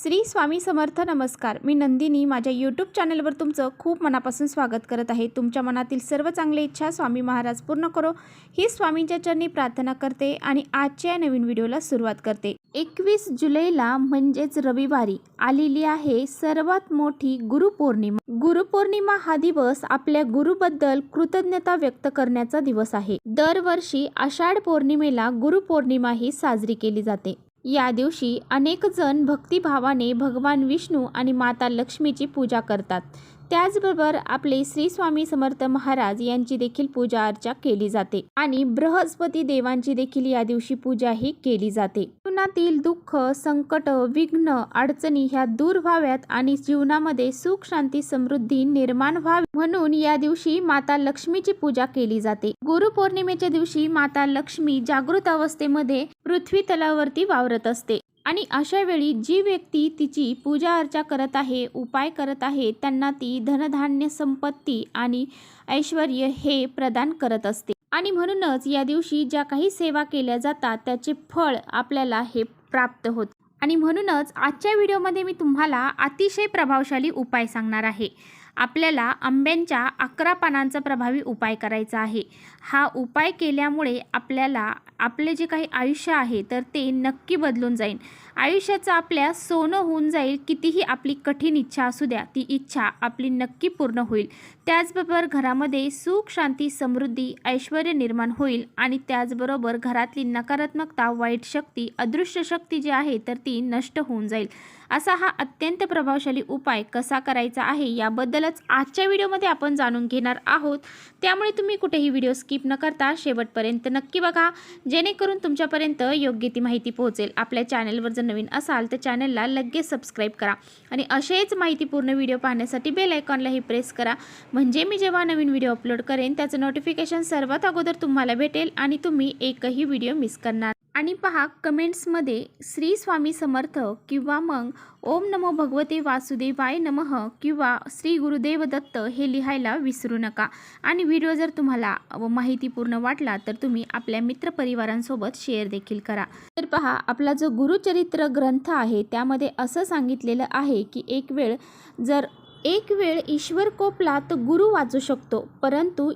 श्री स्वामी समर्थ. नमस्कार, मी नंदिनी. माझ्या यूट्यूब चॅनलवर तुमचं खूप मनापासून स्वागत करत आहे. तुमच्या मनातील सर्व चांगली इच्छा स्वामी महाराज पूर्ण करो ही स्वामींच्या चरणी प्रार्थना करते आणि आजच्या नवीन व्हिडिओला सुरुवात करते. 21 जुलैला म्हणजेच रविवारी आलेली आहे सर्वात मोठी गुरुपौर्णिमा. गुरुपौर्णिमा हा दिवस आपल्या गुरुबद्दल कृतज्ञता व्यक्त करण्याचा दिवस आहे. दरवर्षी आषाढ पौर्णिमेला गुरुपौर्णिमा ही साजरी केली जाते. या दिवशी अनेक जण भक्तिभावाने भगवान विष्णू आणि माता लक्ष्मीची पूजा करतात. त्याचबरोबर आपले श्री स्वामी समर्थ महाराज यांची देखील पूजा अर्चा केली जाते आणि बृहस्पती देवांची देखील या दिवशी पूजा ही केली जाते. जीवनातील दुःख, संकट, विघ्न, अडचणी ह्या दूर व्हाव्यात आणि जीवनामध्ये सुख, शांती, समृद्धी निर्माण व्हावी म्हणून या दिवशी माता लक्ष्मीची पूजा केली जाते. गुरुपौर्णिमेच्या दिवशी माता लक्ष्मी जागृत अवस्थेमध्ये पृथ्वी तलावरती वावरत असते आणि अशा वेळी जी व्यक्ती तिची पूजा अर्चा करत आहे, उपाय करत आहे, त्यांना ती धनधान्य, संपत्ती आणि ऐश्वर हे प्रदान करत असते. आणि म्हणूनच या दिवशी ज्या काही सेवा केल्या जातात त्याचे फळ आपल्याला हे प्राप्त होते. आणि म्हणूनच आजच्या व्हिडिओमध्ये मी तुम्हाला अतिशय प्रभावशाली उपाय सांगणार आहे. आपल्याला आंब्यांच्या 11 पानांचा प्रभावी उपाय करायचा आहे. हा उपाय केल्यामुळे आपल्याला आपले जे काही आयुष्य आहे तर ते नक्की बदलून जाईल. आयुष्याचं आपल्या सोनं होऊन जाईल. कितीही आपली कठीण इच्छा असू द्या, ती इच्छा आपली नक्की पूर्ण होईल. त्याचबरोबर घरामध्ये सुख, शांती, समृद्धी, ऐश्वर निर्माण होईल आणि त्याचबरोबर घरातली नकारात्मकता, वाईट शक्ती, अदृश्य शक्ती जी आहे तर ती नष्ट होऊन जाईल. असा हा अत्यंत प्रभावशाली उपाय कसा करायचा आहे याबद्दलच आजच्या व्हिडिओमध्ये आपण जाणून घेणार आहोत. त्यामुळे तुम्ही कुठेही व्हिडिओ स्किप न करता शेवटपर्यंत नक्की बघा, जेणेकरून तुमच्यापर्यंत योग्य ती माहिती पोहोचेल. आपल्या चॅनलवर जर नवीन असाल तर चॅनलला लगेच सबस्क्राईब करा आणि असेच माहितीपूर्ण व्हिडिओ पाहण्यासाठी बेल आयकॉनलाही प्रेस करा, म्हणजे मी जेव्हा नवीन व्हिडिओ अपलोड करेन त्याचं नोटिफिकेशन सर्वात अगोदर तुम्हाला भेटेल आणि तुम्ही एकही व्हिडिओ मिस करणार. आणि पहा, कमेंट्समध्ये श्री स्वामी समर्थ किंवा मग ओम नमो भगवते वासुदेवाय नमः किंवा श्री गुरुदेव दत्त हे लिहायला विसरू नका. आणि व्हिडिओ जर तुम्हाला माहितीपूर्ण वाटला तर तुम्ही आपल्या मित्रपरिवारांसोबत शेअर देखील करा. तर पहा, आपला जो गुरुचरित्र ग्रंथ आहे त्यामध्ये असं सांगितलेलं आहे की एक वेळ ईश्वर कोपला तर गुरु वाचू शकतो, परंतु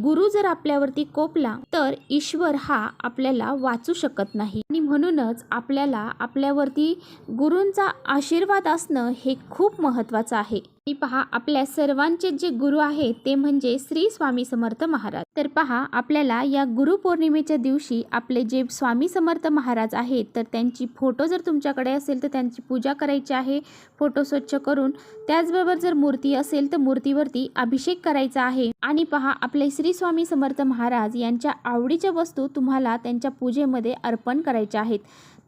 गुरु जर आपल्यावरती कोपला तर ईश्वर हा आपल्याला वाचू शकत नाही. आणि म्हणूनच आपल्याला आपल्यावरती गुरूंचा आशीर्वाद असणं हे खूप महत्त्वाचं आहे. आणि पहा, आपल्या सर्वांचे जे गुरु आहेत ते म्हणजे श्री स्वामी समर्थ महाराज. तर पहा, आपल्याला या गुरुपौर्णिमेच्या दिवशी आपले जे स्वामी समर्थ महाराज आहेत तर त्यांची फोटो जर तुमच्याकडे असेल तर त्यांची पूजा करायची आहे, फोटो स्वच्छ करून. त्याचबरोबर जर मूर्ती असेल तर मूर्तीवरती अभिषेक करायचा आहे. आणि पहा, आपले श्री स्वामी समर्थ महाराज यांच्या आवडीच्या वस्तू तुम्हाला त्यांच्या पूजेमध्ये अर्पण करायच्या आहेत.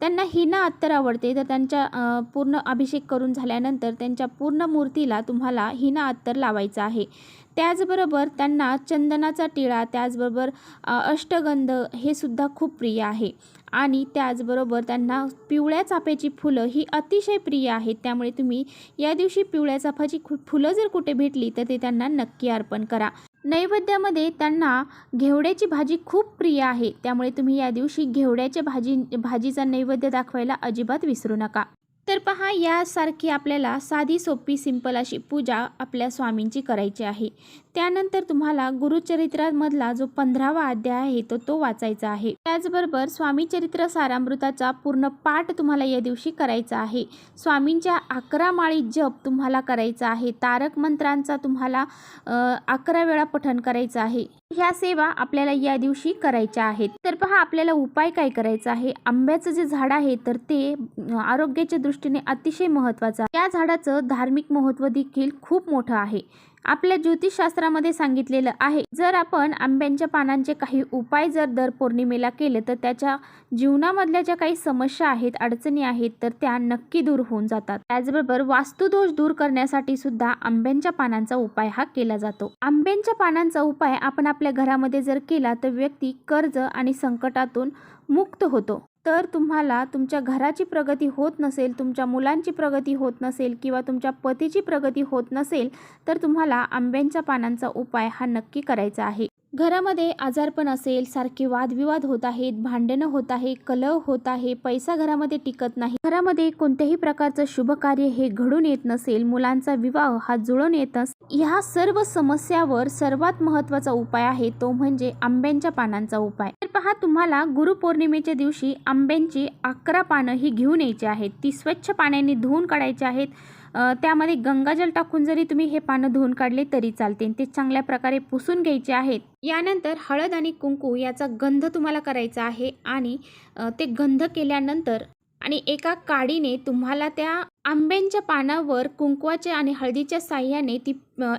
त्यांना हिना अत्तर आवडते तर त्यांच्या पूर्ण अभिषेक करून झाल्यानंतर त्यांच्या पूर्ण मूर्तीला तुम्हाला हिना अत्तर लावायचा आहे. त्याचबरोबर त्यांना चंदनाचा टिळा, त्याचबरोबर अष्टगंध हे सुद्धा खूप प्रिय आहे. आणि त्याचबरोबर त्यांना पिवळ्या चाफ्याची फुलं ही अतिशय प्रिय आहेत. त्यामुळे तुम्ही या दिवशी पिवळ्या चाफ्याची फुलं जर कुठे भेटली तर ते त्यांना नक्की अर्पण करा. नैवेद्यामध्ये त्यांना घेवड्याची भाजी खूप प्रिय आहे, त्यामुळे तुम्ही या दिवशी घेवड्याच्या भाजीचा नैवेद्य दाखवायला अजिबात विसरू नका. तर पहा, यासारखी आपल्याला साधी सोपी सिंपल अशी पूजा आपल्या स्वामींची करायची आहे. त्यानंतर तुम्हाला गुरुचरित्रामधला जो 15वा अध्याय आहे तो वाचायचा आहे. त्याचबरोबर स्वामी चरित्र सारामृताचा पूर्ण पाठ तुम्हाला या दिवशी करायचा आहे. स्वामींच्या 11 माळी जप तुम्हाला करायचा आहे. तारक मंत्रांचा तुम्हाला 11 वेळा पठण करायचं आहे. ह्या सेवा आपल्याला या दिवशी करायच्या आहेत. तर पहा, आपल्याला उपाय काय करायचा आहे. आंब्याचं जे झाड आहे तर ते आरोग्याच्या दृष्टीने अतिशय महत्त्वाचं आहे. या झाडाचं धार्मिक महत्त्व देखील खूप मोठं आहे. आपल्या ज्योतिषशास्त्रामध्ये सांगितलेलं आहे, जर आपण आंब्यांच्या पानांचे काही उपाय जर दर पौर्णिमेला केले तर त्याच्या जीवनामधल्या ज्या काही समस्या आहेत, अडचणी आहेत तर त्या नक्की दूर होऊन जातात. त्याचबरोबर वास्तुदोष दूर करण्यासाठी सुद्धा आंब्यांच्या पानांचा उपाय हा केला जातो. आंब्यांच्या पानांचा उपाय आपण आपल्या घरामध्ये जर केला तर व्यक्ती कर्ज आणि संकटातून मुक्त होतो. तर तुम्हाला तुमच्या घराची प्रगती होत नसेल, तुमच्या मुलांची प्रगती होत नसेल किंवा तुमच्या पतीची प्रगती होत नसेल तर तुम्हाला आंब्यांच्या पानांचा उपाय हा नक्की करायचा आहे. घरामध्ये आजारपण असेल, सारखे वादविवाद होत आहेत, भांडणं होत आहे, कलह होत आहे, पैसा घरामध्ये टिकत नाही, घरामध्ये कोणत्याही प्रकारचं शुभ कार्य हे घडून येत नसेल, मुलांचा विवाह हा जुळून येत नसेल, ह्या सर्व समस्यावर सर्वात महत्त्वाचा उपाय आहे तो म्हणजे आंब्यांच्या पानांचा उपाय. तर पहा, तुम्हाला गुरुपौर्णिमेच्या दिवशी आंब्यांची 11 पानं ही घेऊन यायची आहेत. ती स्वच्छ पाण्याने धुवून काढायची आहेत. त्यामध्ये गंगाजल टाकून जरी तुम्ही हे पानं धुवून काढले तरी चालते. ते चांगल्या प्रकारे पुसून घ्यायचे आहेत. यानंतर हळद आणि कुंकू याचा गंध तुम्हाला करायचा आहे आणि ते गंध केल्यानंतर आणि एका काडीने तुम्हाला त्या आंब्यांच्या पानावर कुंकवाच्या आणि हळदीच्या साह्याने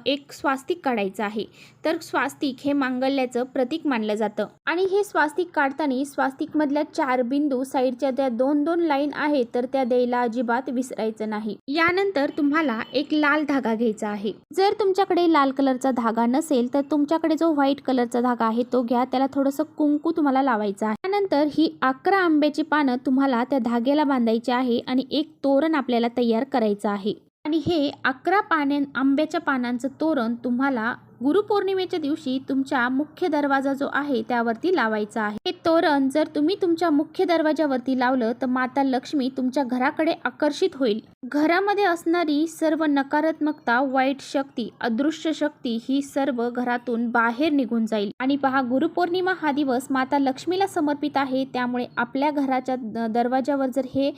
एक स्वास्तिक काढायचं आहे. तर स्वास्तिक हे मांगल्याचं प्रतीक मानलं जातं आणि हे स्वास्तिक काढताना स्वास्तिकमधल्या 4 बिंदू साईडच्या त्या 2-2 लाईन आहेत तर त्या द्यायला अजिबात विसरायचं नाही. यानंतर तुम्हाला एक लाल धागा घ्यायचा आहे. जर तुमच्याकडे लाल कलरचा धागा नसेल तर तुमच्याकडे जो व्हाईट कलरचा धागा आहे तो घ्या. त्याला थोडंसं कुंकू तुम्हाला लावायचं आहे. त्यानंतर ही 11 आंब्याची पानं तुम्हाला त्या धाग्याला बांधायची आहे आणि एक तोरण आपल्याला तयार करायचं आहे. आणि हे 11 आंब्याच्या पानांचं तोरण तुम्हाला गुरुपौर्णिमेच्या दिवशी तुमच्या मुख्य दरवाजा जो आहे त्यावरती लावायचा आहे. हे तोरण जर तुम्ही तुमच्या मुख्य दरवाजावरती लावलं तर माता लक्ष्मी तुमच्या घराकडे आकर्षित होईल. घरामध्ये असणारी सर्व नकारात्मकता, वाईट शक्ती, अदृश्य शक्ती ही सर्व घरातून बाहेर निघून जाईल. आणि पहा, गुरुपौर्णिमा हा दिवस माता लक्ष्मीला समर्पित आहे. त्यामुळे आपल्या घराच्या दरवाजावर जर हे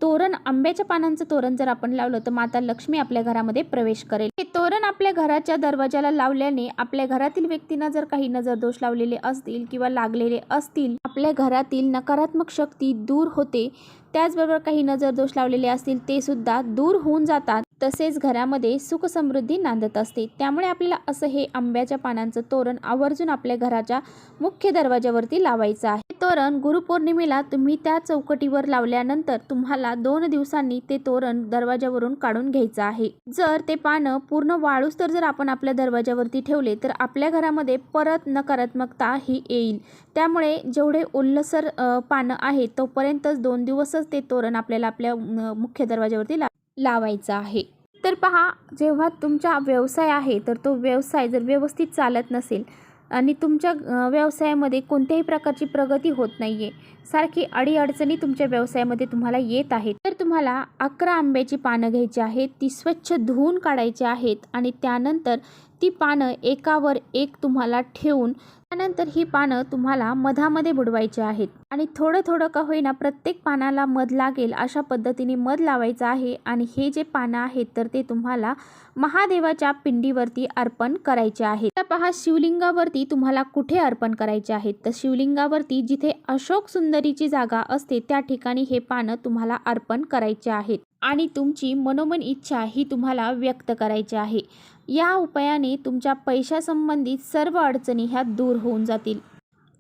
तोरण, आंब्याच्या पानांचं तोरण जर आपण लावलं तर माता लक्ष्मी आपल्या घरामध्ये प्रवेश करेल. हे तोरण आपल्या घराच्या दरवाजाला लावल्याने आपल्या घरातील व्यक्तींना जर काही नजर दोष लावलेले असतील किंवा लागलेले असतील, आपल्या घरातील नकारात्मक शक्ती दूर होते. त्याचबरोबर काही नजर दोष लावलेले असतील ते सुद्धा दूर होऊन जातात. तसेच घरामध्ये सुख समृद्धी नांदत असते. त्यामुळे आपल्याला असं हे आंब्याच्या पानांचं तोरण आवर्जून आपल्या घराच्या मुख्य दरवाजावरती लावायचं आहे. हे तोरण गुरुपौर्णिमेला तुम्ही त्या चौकटीवर लावल्यानंतर तुम्हाला 2 दिवसांनी ते तोरण दरवाजावरून काढून घ्यायचं आहे. जर ते पानं पूर्ण वाळूस तर जर आपण आपल्या दरवाजावरती ठेवले तर आपल्या घरामध्ये परत नकारात्मकता ही येईल. त्यामुळे जेवढे ओलसर पानं आहेत तोपर्यंतच 2 दिवसच ते तोरण आपल्याला आपल्या मुख्य दरवाजावरती लावायचा आहे. तर पहा, जेव्हा तुमचा व्यवसाय आहे तर तो व्यवसाय जर व्यवस्थित चालत नसेल आणि तुमच्या व्यवसायामध्ये कोणत्याही प्रकारची प्रगती होत नाहीये, सारखी अडीअडचणी तुमच्या व्यवसायामध्ये तुम्हाला येत आहेत, तर तुम्हाला 11 आंब्याची पानं घ्यायची आहेत. ती स्वच्छ धुवून काढायची आहेत आणि त्यानंतर ती पानं एकावर एक तुम्हाला ठेवून त्यानंतर ही पानं तुम्हाला मधामध्ये बुडवायची आहेत आणि थोडं थोडं का होईना प्रत्येक पानाला मध लागेल अशा पद्धतीने मध लावायचं आहे. आणि हे जे पानं आहेत तर ते तुम्हाला महादेवाच्या पिंडीवरती अर्पण करायचे आहेत. तर पहा, शिवलिंगावरती तुम्हाला कुठे अर्पण करायचे आहेत तर शिवलिंगावरती जिथे अशोक सुंदरीची जागा असते त्या ठिकाणी हे पानं तुम्हाला अर्पण करायचे आहेत आणि तुमची मनोमन इच्छा ही तुम्हाला व्यक्त करायची आहे. या उपायाने तुमच्या पैशासंबंधित सर्व अडचणी ह्या दूर होऊन जातील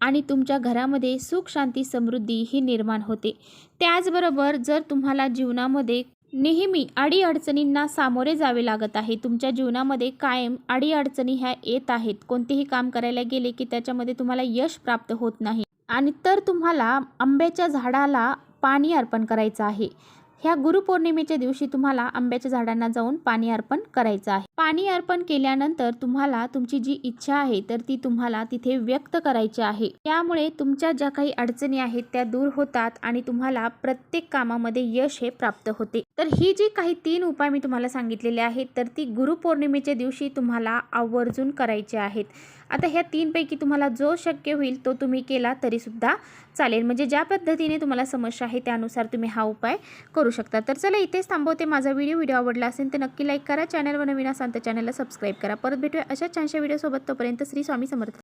आणि तुमच्या घरामध्ये सुख, शांती, समृद्धी ही निर्माण होते. त्याचबरोबर जर तुम्हाला जीवनामध्ये नेहमी अडीअडचणींना सामोरे जावे लागत आहे, तुमच्या जीवनामध्ये कायम अडीअडचणी ह्या येत आहेत, कोणतेही काम करायला गेले की त्याच्यामध्ये तुम्हाला यश प्राप्त होत नाही आणि तर तुम्हाला आंब्याच्या झाडाला पाणी अर्पण करायचं आहे. ह्या गुरुपौर्णिमेच्या दिवशी तुम्हाला आंब्याच्या झाडांना जाऊन पाणी अर्पण करायचं आहे. पाणी अर्पण केल्यानंतर तुम्हाला तुमची जी इच्छा आहे तर ती तुम्हाला तिथे व्यक्त करायची आहे. त्यामुळे तुमच्या ज्या काही अडचणी आहेत त्या दूर होतात आणि तुम्हाला प्रत्येक कामामध्ये यश हे प्राप्त होते. तर ही जी काही 3 उपाय मी तुम्हाला सांगितलेले आहेत तर ती गुरुपौर्णिमेच्या दिवशी तुम्हाला आवर्जून करायचे आहेत. आता ह्या 3 पैकी तुम्हाला जो शक्य होईल तो तुम्ही केला तरी सुद्धा चालेल. म्हणजे ज्या पद्धतीने तुम्हाला समस्या आहे त्यानुसार तुम्ही हा उपाय करू शकता. तर चला, इथेच थांबवते. माझा व्हिडिओ आवडला असेल तर नक्की लाईक करा. चॅनलवर नवीन असाल तर चॅनलला सबस्क्राईब करा. परत भेटूया अशा छानशा व्हिडिओसोबत. तोपर्यंत श्री स्वामी समर्थ.